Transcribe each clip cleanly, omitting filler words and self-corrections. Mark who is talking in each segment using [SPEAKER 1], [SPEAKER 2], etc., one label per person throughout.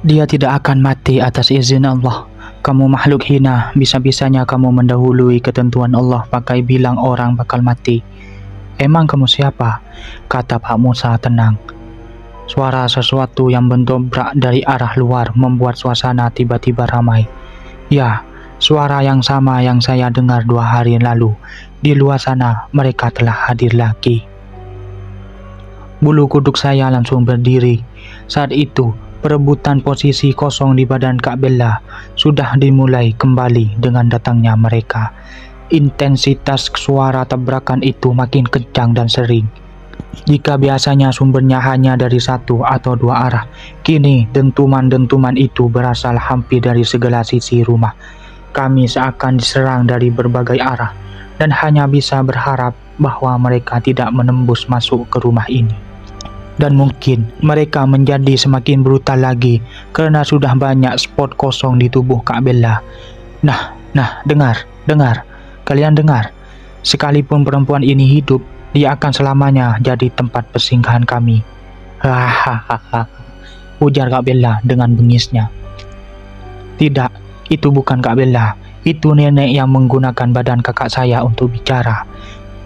[SPEAKER 1] Dia tidak akan mati atas izin Allah. Kamu makhluk hina, bisa-bisanya kamu mendahului ketentuan Allah pakai bilang orang bakal mati. Emang kamu siapa? Kata Pak Musa tenang. Suara sesuatu yang mendobrak dari arah luar membuat suasana tiba-tiba ramai. Ya, suara yang sama yang saya dengar 2 hari lalu. Di luar sana mereka telah hadir lagi. Bulu kuduk saya langsung berdiri. Saat itu, perebutan posisi kosong di badan Kak Bella sudah dimulai kembali dengan datangnya mereka. Intensitas suara tabrakan itu makin kencang dan sering. Jika biasanya sumbernya hanya dari 1 atau 2 arah, kini dentuman-dentuman itu berasal hampir dari segala sisi rumah. Kami seakan diserang dari berbagai arah dan hanya bisa berharap bahwa mereka tidak menembus masuk ke rumah ini. Dan mungkin mereka menjadi semakin brutal lagi karena sudah banyak spot kosong di tubuh Kak Bella. Nah, dengar. Kalian dengar? Sekalipun perempuan ini hidup, dia akan selamanya jadi tempat persinggahan kami. Hahaha, ujar Kak Bella dengan bengisnya. Tidak, itu bukan Kak Bella. Itu nenek yang menggunakan badan kakak saya untuk bicara.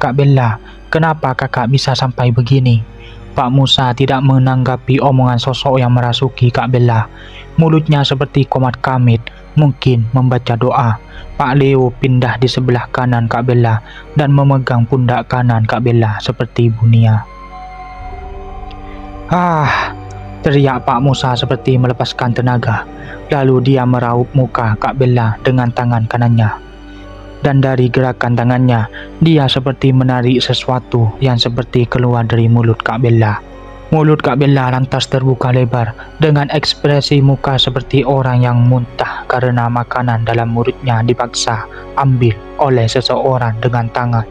[SPEAKER 1] Kak Bella, kenapa kakak bisa sampai begini? Pak Musa tidak menanggapi omongan sosok yang merasuki Kak Bella. Mulutnya seperti komat kamit, mungkin membaca doa. Pak Leo pindah di sebelah kanan Kak Bella dan memegang pundak kanan Kak Bella seperti bunia. Teriak Pak Musa seperti melepaskan tenaga. Lalu dia meraup muka Kak Bella dengan tangan kanannya. Dan dari gerakan tangannya, dia seperti menarik sesuatu yang seperti keluar dari mulut Kak Bella. Mulut Kak Bella lantas terbuka lebar dengan ekspresi muka seperti orang yang muntah karena makanan dalam mulutnya dipaksa ambil oleh seseorang dengan tangan.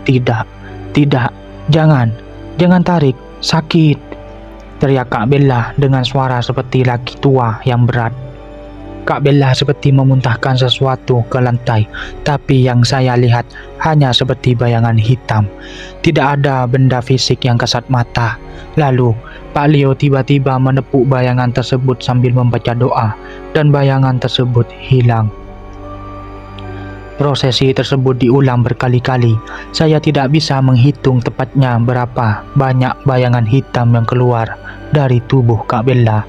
[SPEAKER 1] Tidak, jangan tarik, sakit, teriak Kak Bella dengan suara seperti laki tua yang berat. Kak Bella seperti memuntahkan sesuatu ke lantai, tapi yang saya lihat hanya seperti bayangan hitam. Tidak ada benda fisik yang kasat mata. Lalu, Pak Leo tiba-tiba menepuk bayangan tersebut sambil membaca doa, dan bayangan tersebut hilang. Prosesi tersebut diulang berkali-kali. Saya tidak bisa menghitung tepatnya berapa banyak bayangan hitam yang keluar dari tubuh Kak Bella.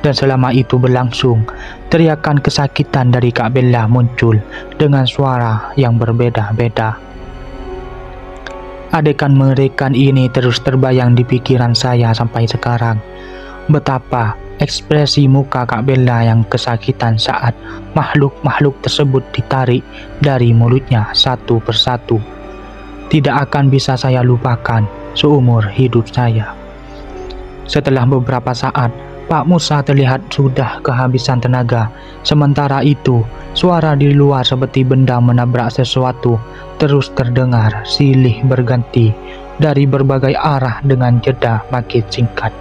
[SPEAKER 1] Dan selama itu berlangsung, teriakan kesakitan dari Kak Bella muncul dengan suara yang berbeda-beda. Adegan mengerikan ini terus terbayang di pikiran saya sampai sekarang. Betapa ekspresi muka Kak Bella yang kesakitan saat makhluk-makhluk tersebut ditarik dari mulutnya satu persatu. Tidak akan bisa saya lupakan seumur hidup saya. Setelah beberapa saat, Pak Musa terlihat sudah kehabisan tenaga. Sementara itu, suara di luar seperti benda menabrak sesuatu terus terdengar silih berganti dari berbagai arah dengan jeda makin singkat.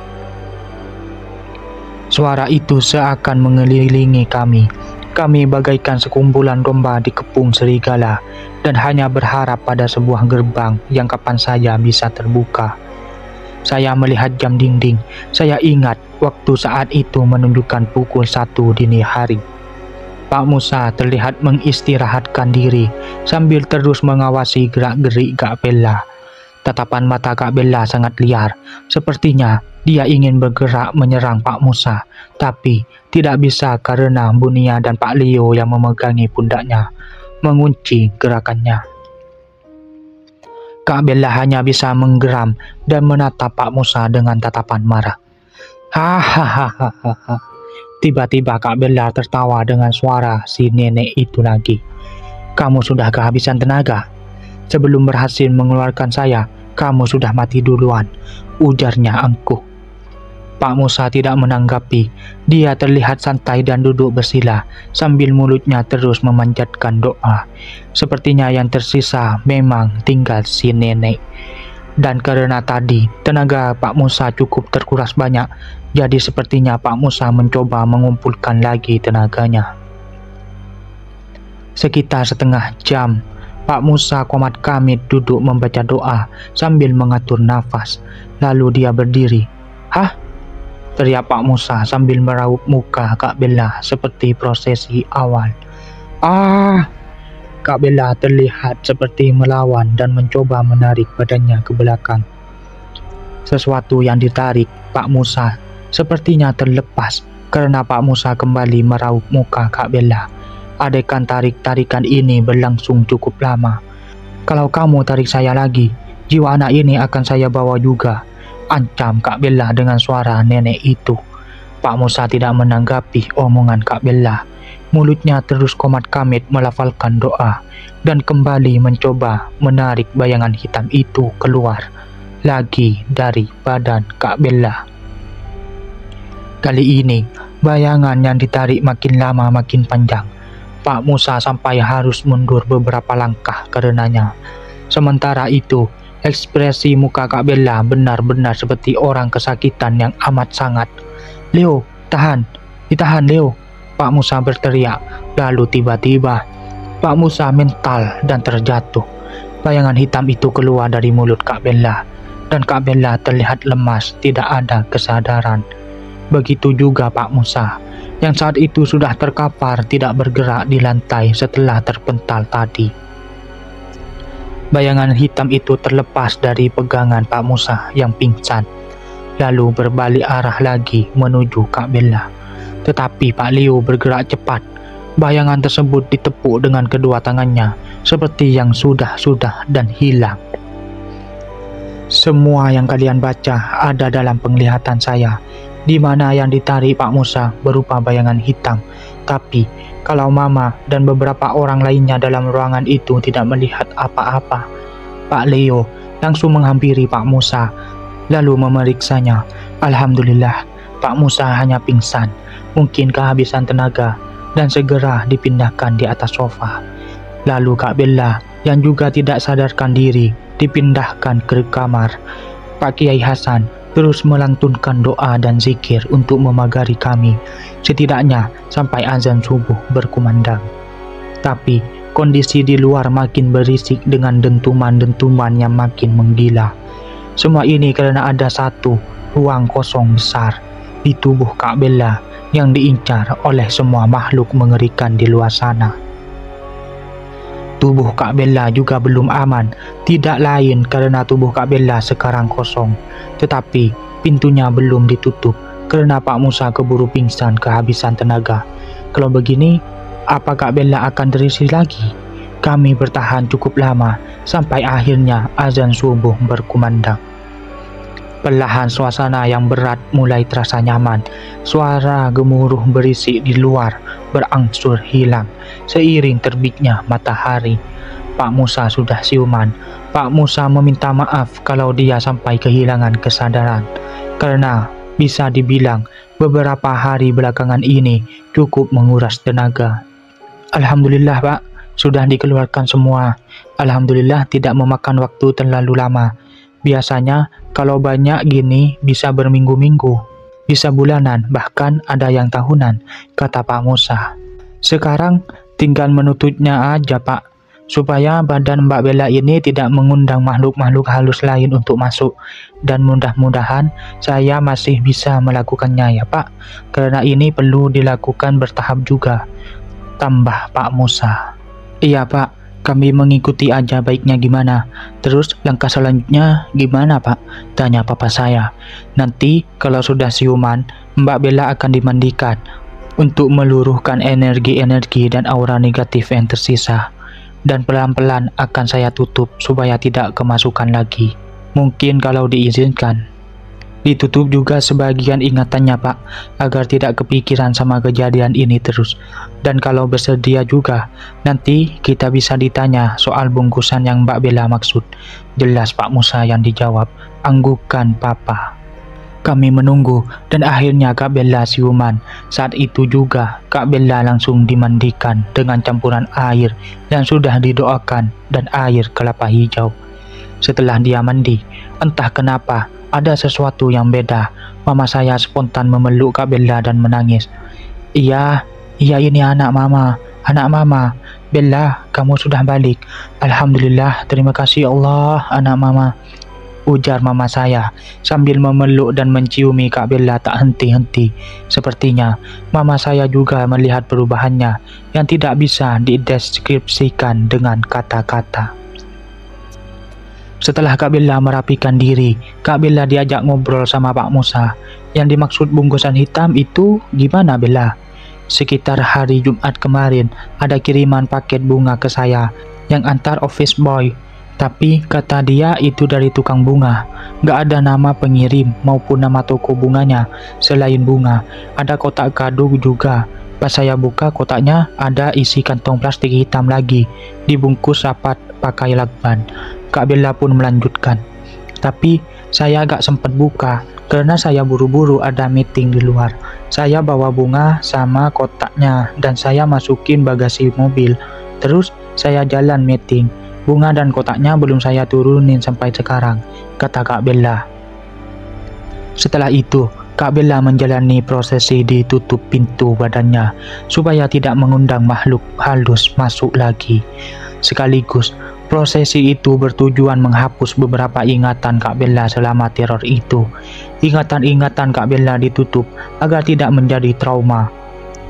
[SPEAKER 1] Suara itu seakan mengelilingi kami. Kami bagaikan sekumpulan domba dikepung serigala dan hanya berharap pada sebuah gerbang yang kapan saja bisa terbuka. Saya melihat jam dinding. Saya ingat waktu saat itu menunjukkan pukul 1 dini hari. Pak Musa terlihat mengistirahatkan diri sambil terus mengawasi gerak-gerik Kak Bella. Tatapan mata Kak Bella sangat liar. Sepertinya dia ingin bergerak menyerang Pak Musa, tapi tidak bisa karena Bunia dan Pak Leo yang memegangi pundaknya mengunci gerakannya. Kak Bella hanya bisa menggeram dan menatap Pak Musa dengan tatapan marah. Hahaha. Tiba-tiba Kak Bella tertawa dengan suara si nenek itu lagi. Kamu sudah kehabisan tenaga. Sebelum berhasil mengeluarkan saya, kamu sudah mati duluan, ujarnya angkuh. Pak Musa tidak menanggapi. Dia terlihat santai dan duduk bersila sambil mulutnya terus memanjatkan doa. Sepertinya yang tersisa memang tinggal si nenek. Dan karena tadi tenaga Pak Musa cukup terkuras banyak, jadi sepertinya Pak Musa mencoba mengumpulkan lagi tenaganya. Sekitar setengah jam, Pak Musa komat kamit duduk membaca doa sambil mengatur nafas. Lalu dia berdiri. Hah? teriak Pak Musa sambil meraup muka Kak Bella seperti prosesi awal. Ah! Kak Bella terlihat seperti melawan dan mencoba menarik badannya ke belakang. Sesuatu yang ditarik Pak Musa sepertinya terlepas karena Pak Musa kembali meraup muka Kak Bella. Adegan tarik-tarikan ini berlangsung cukup lama. Kalau kamu tarik saya lagi, jiwa anak ini akan saya bawa juga, ancam Kak Bella dengan suara nenek itu. Pak Musa tidak menanggapi omongan Kak Bella. Mulutnya terus komat-kamit melafalkan doa dan kembali mencoba menarik bayangan hitam itu keluar lagi dari badan Kak Bella. Kali ini bayangan yang ditarik makin lama makin panjang. Pak Musa sampai harus mundur beberapa langkah karenanya. Sementara itu, ekspresi muka Kak Bella benar-benar seperti orang kesakitan yang amat sangat. "Leo, tahan, ditahan Leo!" Pak Musa berteriak. Lalu tiba-tiba Pak Musa mental dan terjatuh. Bayangan hitam itu keluar dari mulut Kak Bella dan Kak Bella terlihat lemas, tidak ada kesadaran. Begitu juga Pak Musa yang saat itu sudah terkapar tidak bergerak di lantai setelah terpental tadi. Bayangan hitam itu terlepas dari pegangan Pak Musa yang pingsan, lalu berbalik arah lagi menuju Kak Bella. Tetapi Pak Leo bergerak cepat. Bayangan tersebut ditepuk dengan kedua tangannya seperti yang sudah dan hilang. Semua yang kalian baca ada dalam penglihatan saya, di mana yang ditarik Pak Musa berupa bayangan hitam. Tapi kalau Mama dan beberapa orang lainnya dalam ruangan itu tidak melihat apa-apa. Pak Leo langsung menghampiri Pak Musa lalu memeriksanya. Alhamdulillah, Pak Musa hanya pingsan, mungkin kehabisan tenaga, dan segera dipindahkan di atas sofa. Lalu Kak Bella yang juga tidak sadarkan diri dipindahkan ke kamar. Pak Kiai Hasan terus melantunkan doa dan zikir untuk memagari kami, setidaknya sampai azan subuh berkumandang. Tapi kondisi di luar makin berisik dengan dentuman-dentuman yang makin menggila. Semua ini karena ada satu ruang kosong besar di tubuh Kak Bella yang diincar oleh semua makhluk mengerikan di luar sana. Tubuh Kak Bella juga belum aman, tidak lain karena tubuh Kak Bella sekarang kosong, tetapi pintunya belum ditutup karena Pak Musa keburu pingsan kehabisan tenaga. Kalau begini, apa Kak Bella akan terisi lagi? Kami bertahan cukup lama sampai akhirnya azan subuh berkumandang. Perlahan suasana yang berat mulai terasa nyaman. Suara gemuruh berisik di luar berangsur hilang seiring terbitnya matahari. Pak Musa sudah siuman. Pak Musa meminta maaf kalau dia sampai kehilangan kesadaran, karena bisa dibilang beberapa hari belakangan ini cukup menguras tenaga. Alhamdulillah Pak, sudah dikeluarkan semua. Alhamdulillah tidak memakan waktu terlalu lama. Biasanya kalau banyak gini bisa berminggu-minggu, bisa bulanan, bahkan ada yang tahunan, kata Pak Musa. Sekarang tinggal menutupnya aja Pak, supaya badan Mbak Bella ini tidak mengundang makhluk-makhluk halus lain untuk masuk. Dan mudah-mudahan saya masih bisa melakukannya ya Pak, karena ini perlu dilakukan bertahap juga, tambah Pak Musa. Iya Pak, kami mengikuti aja baiknya gimana. Terus langkah selanjutnya gimana Pak? Tanya papa saya. Nanti kalau sudah siuman, Mbak Bella akan dimandikan untuk meluruhkan energi-energi dan aura negatif yang tersisa. Dan pelan-pelan akan saya tutup supaya tidak kemasukan lagi. Mungkin kalau diizinkan. Ditutup juga sebagian ingatannya Pak, agar tidak kepikiran sama kejadian ini terus. Dan kalau bersedia juga, nanti kita bisa ditanya soal bungkusan yang Mbak Bella maksud. Jelas Pak Musa yang dijawab, anggukan Papa. Kami menunggu dan akhirnya Kak Bella siuman. Saat itu juga Kak Bella langsung dimandikan dengan campuran air yang sudah didoakan dan air kelapa hijau. Setelah dia mandi, entah kenapa ada sesuatu yang beda. Mama saya spontan memeluk Kak Bella dan menangis. Iya ini anak mama. Bella, kamu sudah balik. Alhamdulillah, terima kasih Allah, anak mama. ujar mama saya sambil memeluk dan menciumi Kak Bella tak henti-henti. Sepertinya mama saya juga melihat perubahannya yang tidak bisa dideskripsikan dengan kata-kata. Setelah Kak Bella merapikan diri, Kak Bella diajak ngobrol sama Pak Musa. Yang dimaksud bungkusan hitam itu gimana, Bella? Sekitar hari Jumat kemarin ada kiriman paket bunga ke saya yang antar office boy. Tapi kata dia itu dari tukang bunga. Gak ada nama pengirim maupun nama toko bunganya. Selain bunga, ada kotak kado juga. Pas saya buka kotaknya ada isi kantong plastik hitam lagi, dibungkus rapat pakai lakban. Kak Bella pun melanjutkan. Tapi saya gak sempat buka karena saya buru-buru ada meeting di luar. Saya bawa bunga sama kotaknya dan saya masukin bagasi mobil. Terus saya jalan meeting. Bunga dan kotaknya belum saya turunin sampai sekarang, kata Kak Bella. Setelah itu, Kak Bella menjalani prosesi ditutup pintu badannya supaya tidak mengundang makhluk halus masuk lagi. Sekaligus, prosesi itu bertujuan menghapus beberapa ingatan Kak Bella selama teror itu. Ingatan-ingatan Kak Bella ditutup agar tidak menjadi trauma.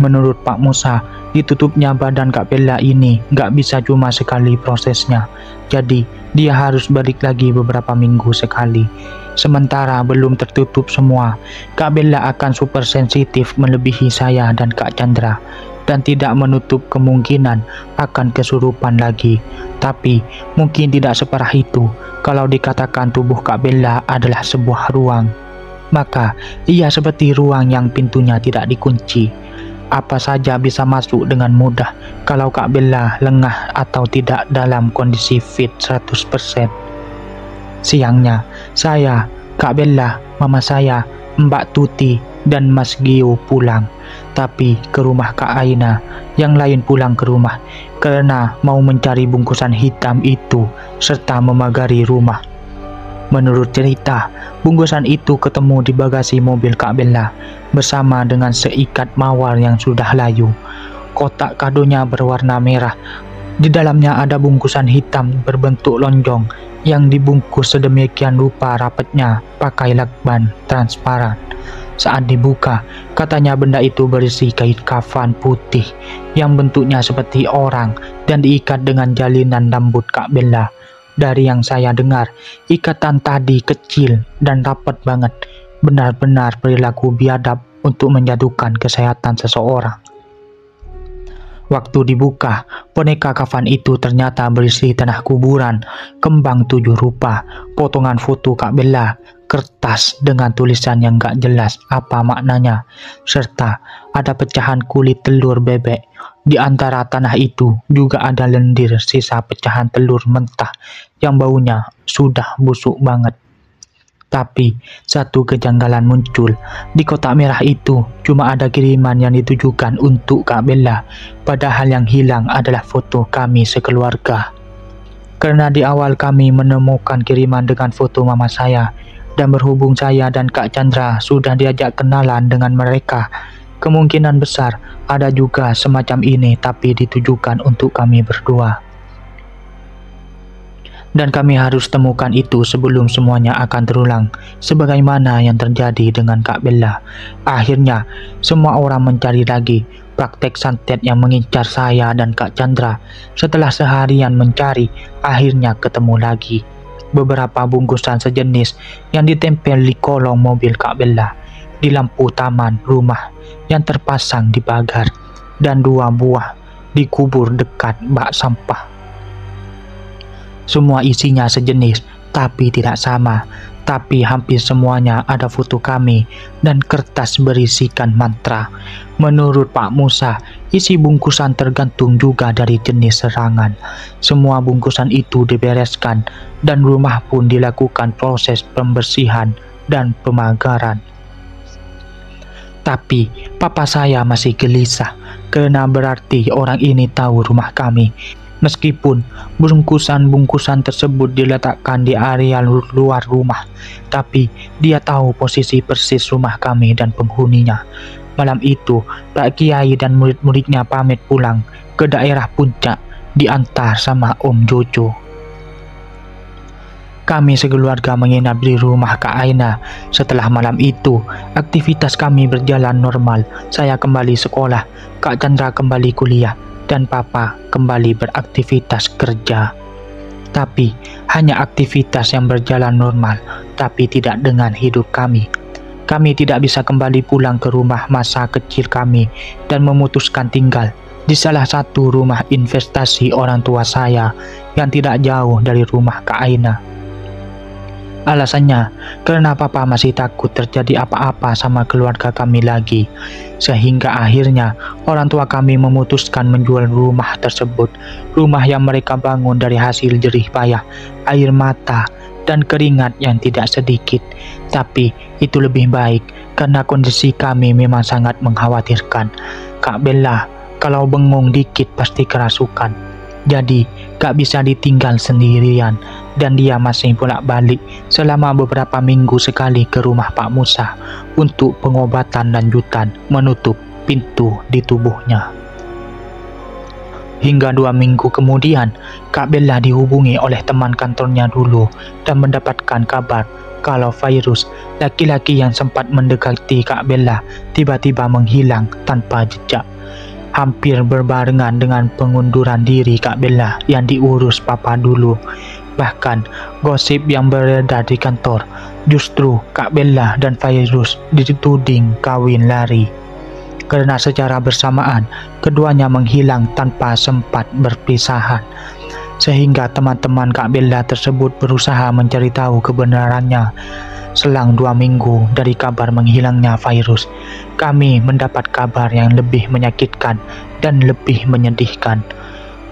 [SPEAKER 1] Menurut Pak Musa, ditutupnya badan Kak Bella ini gak bisa cuma sekali prosesnya. Jadi, dia harus balik lagi beberapa minggu sekali. Sementara belum tertutup semua, Kak Bella akan super sensitif melebihi saya dan Kak Chandra. Dan tidak menutup kemungkinan akan kesurupan lagi. Tapi, mungkin tidak separah itu kalau dikatakan tubuh Kak Bella adalah sebuah ruang. Maka, ia seperti ruang yang pintunya tidak dikunci. Apa saja bisa masuk dengan mudah kalau Kak Bella lengah atau tidak dalam kondisi fit 100%. Siangnya, saya, Kak Bella, mama saya, Mbak Tuti, dan Mas Gio pulang. Tapi ke rumah Kak Aina, yang lain pulang ke rumah karena mau mencari bungkusan hitam itu serta memagari rumah. Menurut cerita, bungkusan itu ketemu di bagasi mobil Kak Bella bersama dengan seikat mawar yang sudah layu. Kotak kadonya berwarna merah. Di dalamnya ada bungkusan hitam berbentuk lonjong yang dibungkus sedemikian rupa rapatnya pakai lakban transparan. Saat dibuka, katanya benda itu berisi kain kafan putih yang bentuknya seperti orang dan diikat dengan jalinan rambut Kak Bella. Dari yang saya dengar, ikatan tadi kecil dan rapat banget, benar-benar perilaku biadab untuk menjatuhkan kesehatan seseorang. Waktu dibuka, boneka kafan itu ternyata berisi tanah kuburan, kembang 7 rupa, potongan foto Kak Bella, kertas dengan tulisan yang gak jelas apa maknanya, serta ada pecahan kulit telur bebek. Di antara tanah itu juga ada lendir sisa pecahan telur mentah yang baunya sudah busuk banget. Tapi satu kejanggalan muncul. Di kotak merah itu cuma ada kiriman yang ditujukan untuk Kak Bella, padahal yang hilang adalah foto kami sekeluarga. Karena di awal kami menemukan kiriman dengan foto mama saya, dan berhubung saya dan Kak Chandra sudah diajak kenalan dengan mereka, kemungkinan besar ada juga semacam ini tapi ditujukan untuk kami berdua. Dan kami harus temukan itu sebelum semuanya akan terulang, sebagaimana yang terjadi dengan Kak Bella. Akhirnya, semua orang mencari lagi praktek santet yang mengincar saya dan Kak Chandra. Setelah seharian mencari, akhirnya ketemu lagi beberapa bungkusan sejenis yang ditempel di kolong mobil Kak Bella, di lampu taman rumah yang terpasang di pagar, dan 2 buah dikubur dekat bak sampah. Semua isinya sejenis tapi tidak sama, tapi hampir semuanya ada foto kami dan kertas berisikan mantra. Menurut Pak Musa, isi bungkusan tergantung juga dari jenis serangan. Semua bungkusan itu dibereskan dan rumah pun dilakukan proses pembersihan dan pemagaran. Tapi papa saya masih gelisah karena berarti orang ini tahu rumah kami. Meskipun bungkusan-bungkusan tersebut diletakkan di area luar rumah, tapi dia tahu posisi persis rumah kami dan penghuninya. Malam itu, Pak Kiai dan murid-muridnya pamit pulang ke daerah puncak, diantar sama Om Jojo. Kami sekeluarga menginap di rumah Kak Aina. Setelah malam itu, aktivitas kami berjalan normal. Saya kembali sekolah, Kak Chandra kembali kuliah, dan Papa kembali beraktivitas kerja. Tapi, hanya aktivitas yang berjalan normal, tapi tidak dengan hidup kami. Kami tidak bisa kembali pulang ke rumah masa kecil kami dan memutuskan tinggal di salah satu rumah investasi orang tua saya yang tidak jauh dari rumah Kak Aina. Alasannya, karena Papa masih takut terjadi apa-apa sama keluarga kami lagi. Sehingga akhirnya, orang tua kami memutuskan menjual rumah tersebut. Rumah yang mereka bangun dari hasil jerih payah, air mata, dan keringat yang tidak sedikit. Tapi, itu lebih baik, karena kondisi kami memang sangat mengkhawatirkan. Kak Bella, kalau bengong dikit pasti kerasukan. Jadi, gak bisa ditinggal sendirian, dan dia masih bolak-balik selama beberapa minggu sekali ke rumah Pak Musa untuk pengobatan lanjutan menutup pintu di tubuhnya. Hingga 2 minggu kemudian, Kak Bella dihubungi oleh teman kantornya dulu dan mendapatkan kabar kalau virus laki-laki yang sempat mendekati Kak Bella tiba-tiba menghilang tanpa jejak. Hampir berbarengan dengan pengunduran diri Kak Bella yang diurus Papa dulu. Bahkan gosip yang beredar di kantor, justru Kak Bella dan virus dituding kawin lari. Karena secara bersamaan keduanya menghilang tanpa sempat berpisahan. Sehingga teman-teman Kak Bella tersebut berusaha mencari tahu kebenarannya. Selang 2 minggu dari kabar menghilangnya virus, kami mendapat kabar yang lebih menyakitkan dan lebih menyedihkan.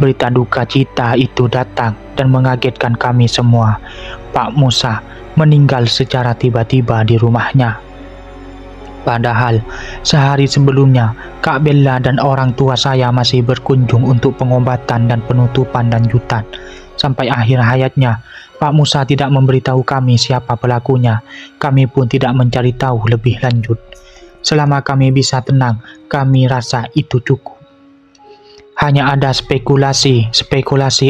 [SPEAKER 1] Berita duka cita itu datang dan mengagetkan kami semua. Pak Musa meninggal secara tiba-tiba di rumahnya. Padahal sehari sebelumnya, Kak Bella dan orang tua saya masih berkunjung untuk pengobatan dan penutupan lanjutan. Sampai akhir hayatnya, Pak Musa tidak memberitahu kami siapa pelakunya. Kami pun tidak mencari tahu lebih lanjut. Selama kami bisa tenang, kami rasa itu cukup. Hanya ada spekulasi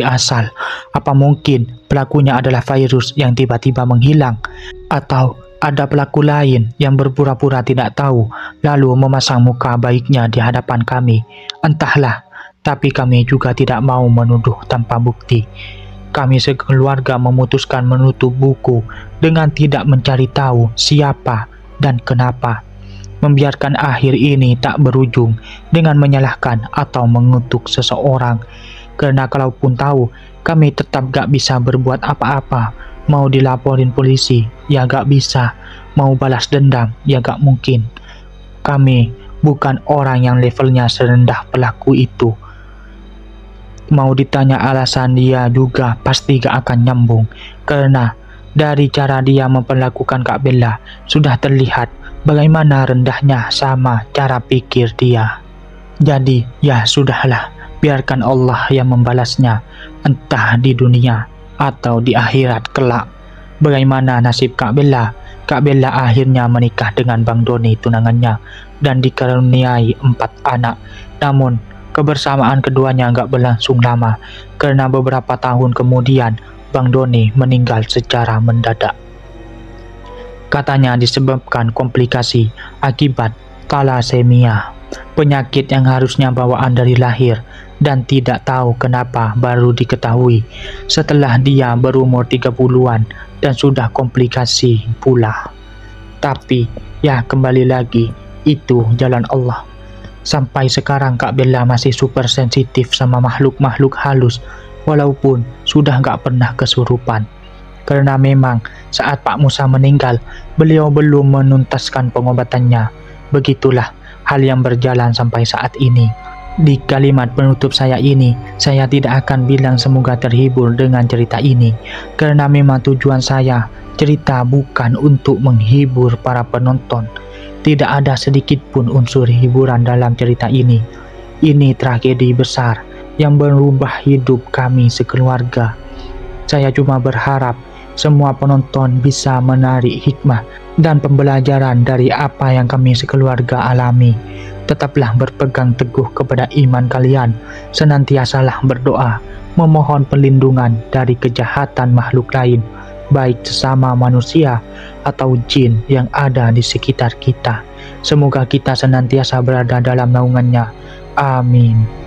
[SPEAKER 1] asal. Apa mungkin pelakunya adalah virus yang tiba-tiba menghilang? Atau ada pelaku lain yang berpura-pura tidak tahu, lalu memasang muka baiknya di hadapan kami? Entahlah, tapi kami juga tidak mau menuduh tanpa bukti. Kami sekeluarga memutuskan menutup buku dengan tidak mencari tahu siapa dan kenapa. Membiarkan akhir ini tak berujung dengan menyalahkan atau mengutuk seseorang. Karena kalaupun tahu, kami tetap gak bisa berbuat apa-apa. Mau dilaporin polisi, ya gak bisa. Mau balas dendam, ya gak mungkin. Kami bukan orang yang levelnya serendah pelaku itu. Mau ditanya alasan dia juga pasti gak akan nyambung. Karena dari cara dia memperlakukan Kak Bella, sudah terlihat bagaimana rendahnya sama cara pikir dia. Jadi ya sudahlah, biarkan Allah yang membalasnya, entah di dunia atau di akhirat kelak. Bagaimana nasib Kak Bella? Kak Bella akhirnya menikah dengan Bang Doni tunangannya dan dikaruniai 4 anak. Namun kebersamaan keduanya nggak berlangsung lama karena beberapa tahun kemudian Bang Doni meninggal secara mendadak. Katanya disebabkan komplikasi akibat talasemia, penyakit yang harusnya bawaan dari lahir dan tidak tahu kenapa baru diketahui setelah dia berumur 30-an dan sudah komplikasi pula. Tapi ya kembali lagi, itu jalan Allah. Sampai sekarang Kak Bella masih super sensitif sama makhluk-makhluk halus walaupun sudah gak pernah kesurupan. Karena memang saat Pak Musa meninggal, beliau belum menuntaskan pengobatannya. Begitulah hal yang berjalan sampai saat ini. Di kalimat penutup saya ini, saya tidak akan bilang semoga terhibur dengan cerita ini. Karena memang tujuan saya, cerita bukan untuk menghibur para penonton. Tidak ada sedikit pun unsur hiburan dalam cerita ini. Ini tragedi besar yang merubah hidup kami sekeluarga. Saya cuma berharap semua penonton bisa menarik hikmah dan pembelajaran dari apa yang kami sekeluarga alami. Tetaplah berpegang teguh kepada iman kalian. Senantiasalah berdoa, memohon perlindungan dari kejahatan makhluk lain. baik sesama manusia atau jin yang ada di sekitar kita. Semoga kita senantiasa berada dalam naungannya. Amin.